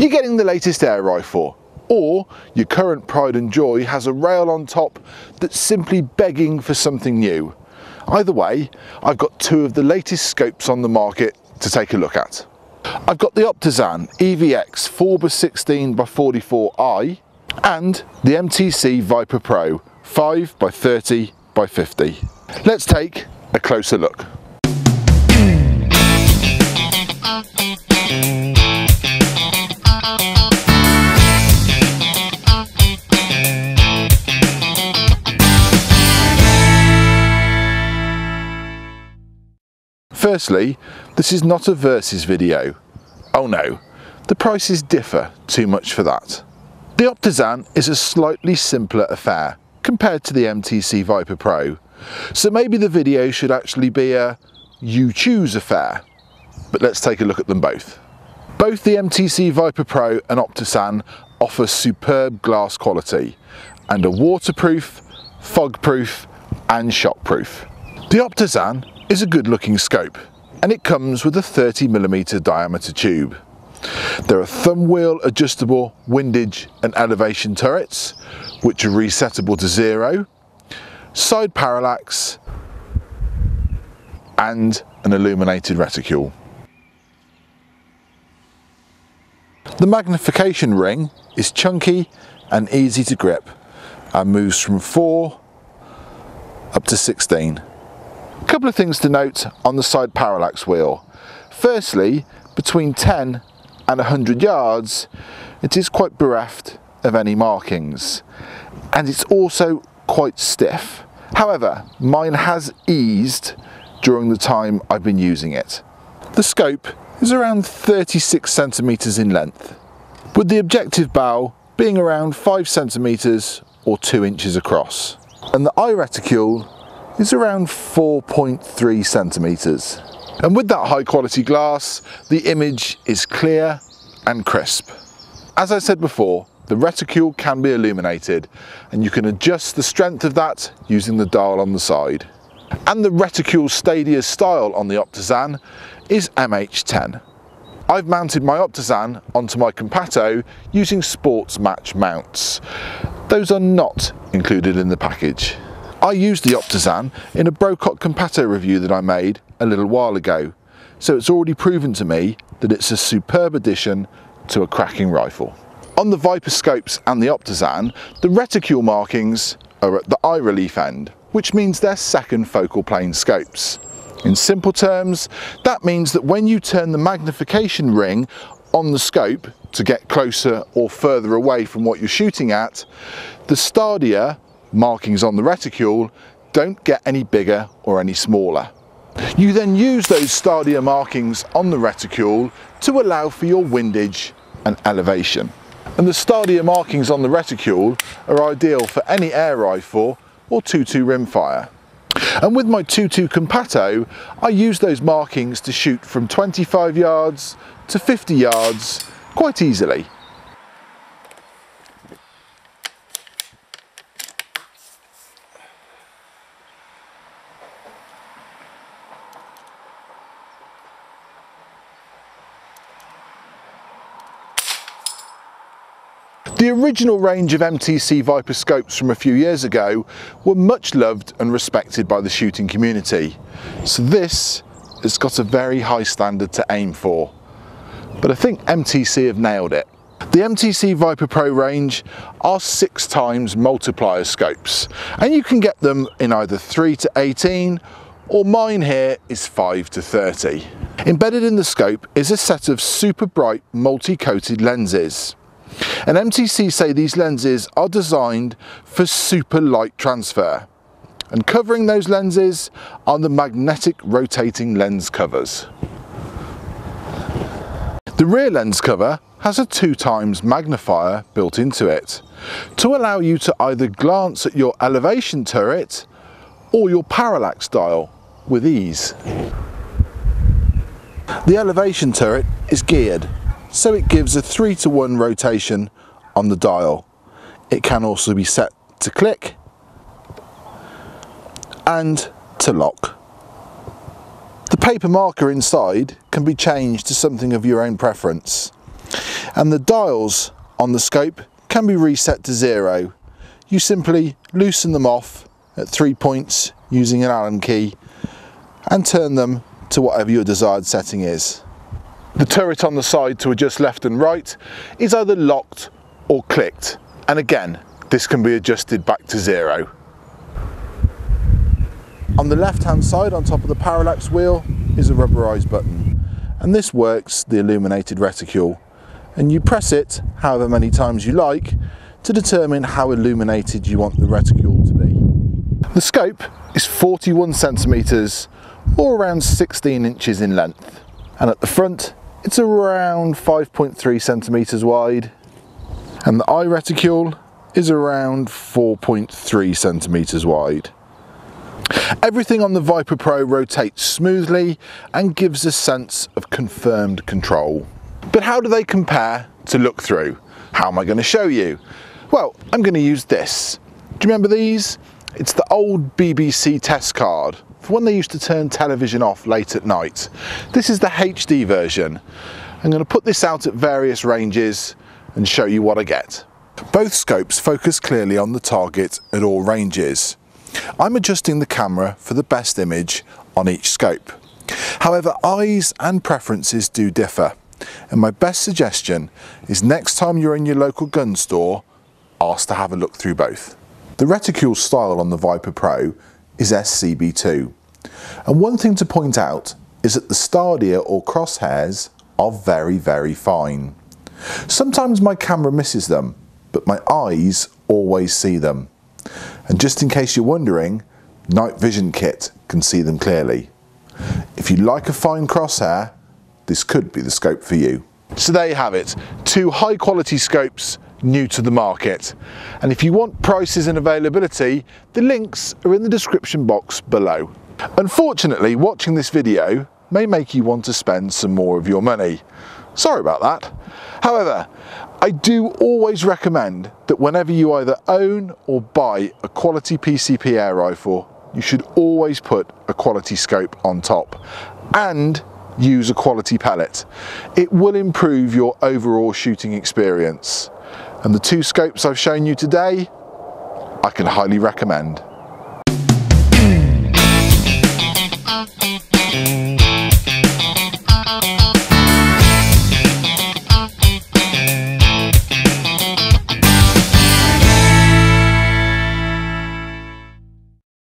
You're getting the latest air rifle, or your current pride and joy has a rail on top that's simply begging for something new. Either way, I've got two of the latest scopes on the market to take a look at. I've got the Optisan EVX 4x16x44i and the MTC Viper Pro 5x30x50. Let's take a closer look. Firstly, this is not a versus video. Oh no, the prices differ too much for that. The Optisan is a slightly simpler affair compared to the MTC Viper Pro, so maybe the video should actually be a you choose affair. But let's take a look at them both. Both the MTC Viper Pro and Optisan offer superb glass quality and are waterproof, fog-proof and shockproof. The Optisan is a good looking scope and it comes with a 30mm diameter tube. There are thumb wheel adjustable windage and elevation turrets which are resettable to 0, side parallax and an illuminated reticule. The magnification ring is chunky and easy to grip and moves from 4 up to 16. A couple of things to note on the side parallax wheel. Firstly, between 10 and 100 yards, it is quite bereft of any markings, and it's also quite stiff. However, mine has eased during the time I've been using it. The scope is around 36 centimeters in length, with the objective bow being around 5 centimeters or 2 inches across, and the eye reticule is around 4.3 centimeters. And with that high quality glass, the image is clear and crisp. As I said before, the reticule can be illuminated and you can adjust the strength of that using the dial on the side. And the reticule stadia style on the Optisan is MH10. I've mounted my Optisan onto my Compato using sports match mounts. Those are not included in the package. I used the Optisan in a Brocock Compato review that I made a little while ago, so it's already proven to me that it's a superb addition to a cracking rifle. On the Viper scopes and the Optisan, the reticule markings are at the eye relief end, which means they're second focal plane scopes. In simple terms, that means that when you turn the magnification ring on the scope to get closer or further away from what you're shooting at, the stadia markings on the reticule don't get any bigger or any smaller. You then use those stadia markings on the reticule to allow for your windage and elevation. And the stadia markings on the reticule are ideal for any air rifle or 2.2 rimfire. And with my 2.2 Compato, I use those markings to shoot from 25 yards to 50 yards quite easily. The original range of MTC Viper scopes from a few years ago were much loved and respected by the shooting community, so this has got a very high standard to aim for. But I think MTC have nailed it. The MTC Viper Pro range are 6x multiplier scopes, and you can get them in either 3-18 or mine here is 5-30. Embedded in the scope is a set of super bright multi-coated lenses. And MTC say these lenses are designed for super light transfer, and covering those lenses are the magnetic rotating lens covers. The rear lens cover has a 2x magnifier built into it to allow you to either glance at your elevation turret or your parallax dial with ease. The elevation turret is geared, so it gives a 3-to-1 rotation on the dial. It can also be set to click and to lock. The paper marker inside can be changed to something of your own preference. And the dials on the scope can be reset to 0. You simply loosen them off at 3 points using an Allen key and turn them to whatever your desired setting is. The turret on the side to adjust left and right is either locked or clicked, and again this can be adjusted back to 0. On the left hand side on top of the parallax wheel is a rubberized button, and this works the illuminated reticule, and you press it however many times you like to determine how illuminated you want the reticule to be. The scope is 41 centimeters or around 16 inches in length, and at the front it's around 5.3 centimeters wide, and the eye reticule is around 4.3 centimeters wide. Everything on the Viper Pro rotates smoothly and gives a sense of confirmed control. But how do they compare to look through? How am I going to show you? Well, I'm going to use this. Do you remember these? It's the old BBC test card for when they used to turn television off late at night. This is the HD version. I'm going to put this out at various ranges and show you what I get. Both scopes focus clearly on the target at all ranges. I'm adjusting the camera for the best image on each scope. However, eyes and preferences do differ, and my best suggestion is next time you're in your local gun store, ask to have a look through both. The reticule style on the Viper Pro is SCB2, and one thing to point out is that the stadia or crosshairs are very fine. Sometimes my camera misses them, but my eyes always see them. And just in case you're wondering, night vision kit can see them clearly. If you like a fine crosshair, this could be the scope for you. So there you have it, 2 high quality scopes new to the market. And if you want prices and availability, the links are in the description box below. Unfortunately, watching this video may make you want to spend some more of your money. Sorry about that. However, I do always recommend that whenever you either own or buy a quality PCP air rifle, you should always put a quality scope on top and use a quality pellet. It will improve your overall shooting experience. And the 2 scopes I've shown you today, I can highly recommend.